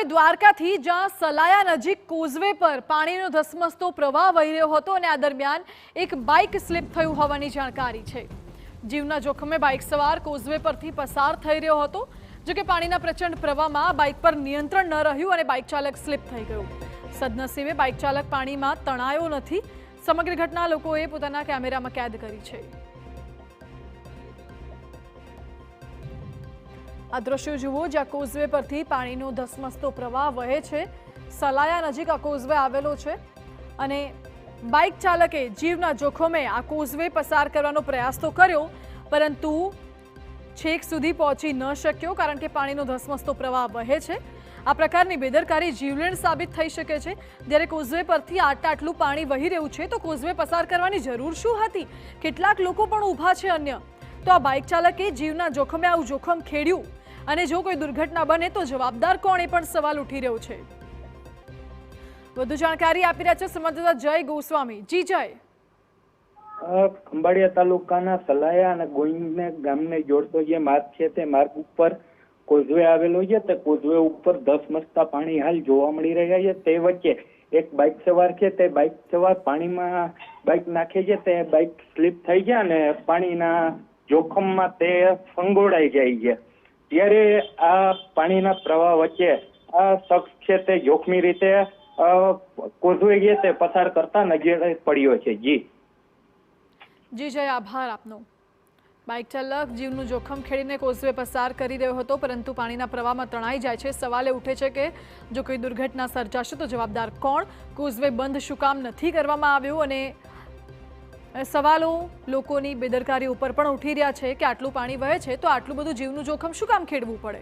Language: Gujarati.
હવે દ્વારકાથી જ્યાં સલાયા નજીક કોઝવે પર પાણીનો ધસમસતો પ્રવાહ વહી રહ્યો હતો અને આ દરમિયાન એક બાઇક સ્લીપ થયું હોવાની જાણકારી છે। જીવના જોખમે બાઇક સવાર કોઝવે પરથી પસાર થઈ રહ્યો હતો, જો કે પાણીના પ્રચંડ પ્રવાહમાં બાઇક પર નિયંત્રણ ન રહ્યું અને બાઇક ચાલક સ્લીપ થઈ ગયો। સદનસીબે બાઇક ચાલક પાણીમાં તણાયો નથી। સમગ્ર ઘટના લોકોએ પોતાના કેમેરામાં કેદ કરી છે। આ દ્રશ્યો જુઓ, જ્યાં કોઝવે પરથી પાણીનો ધસમસતો પ્રવાહ વહે છે। સલાયા નજીક આ કોઝવે આવેલો છે અને બાઇક ચાલકે જીવના જોખમે આ કોઝવે પસાર કરવાનો પ્રયાસ તો કર્યો, પરંતુ છેક સુધી પહોંચી ન શક્યો, કારણ કે પાણીનો ધસમસતો પ્રવાહ વહે છે। આ પ્રકારની બેદરકારી જીવલેણ સાબિત થઈ શકે છે। જ્યારે કોઝવે પરથી આટલું પાણી વહી રહ્યું છે તો કોઝવે પસાર કરવાની જરૂર શું હતી? કેટલાક લોકો પણ ઊભા છે અન્ય, તો આ બાઇક ચાલકે જીવના જોખમે આવું જોખમ ખેડ્યું અને જો કોઈ દુર્ઘટના બને તો જવાબદાર કોણ, એ પણ સવાલ ઉઠી રહ્યો છે। વધુ જાણકારી આપી રહ્યા છે સંવાદદાતા જય ગોસ્વામી। જી જય। ખંભાળિયા તાલુકાના સલાયા અને ગોઈંગને ગામને જોડતો જે માર્ગ છે તે માર્ગ ઉપર કોઝવે આવેલો છે। તે કોઝવે ઉપર ધસમસતા પાણી હાલ જોવા મળી રહ્યા છે। તે વચ્ચે એક બાઇક સવાર છે, તે બાઇક સવાર પાણીમાં બાઇક નાખે છે, તે બાઇક સ્લીપ થઈ છે અને પાણીના જોખમમાં તે ફંગોળાઈ જાય છે। ત્યારે આ પાણીના પ્રવાહ વચ્ચે આ શખ્સ છે તે જોખમી રીતે કોઝવે છે તે પસાર કરતા નજરે પડ્યો છે। જી જય, આભાર આપનો। બાઇક ચાલક જીવનું જોખમ ખેડીને કોઝવે પસાર કરી રહ્યો હતો, પરંતુ પાણીના પ્રવાહમાં તણાઈ જાય છે। સવાલ એ ઉઠે છે કે જો કોઈ દુર્ઘટના સર્જાશે તો જવાબદાર કોણ? કોઝવે બંધ શું કામ નથી કરવામાં આવ્યો? અને સવાલો લોકોની બેદરકારી ઉપર પણ ઉઠી રહ્યા છે કે આટલું પાણી વહે છે તો આટલું બધું જીવનું જોખમ શું કામ ખેડવું પડે?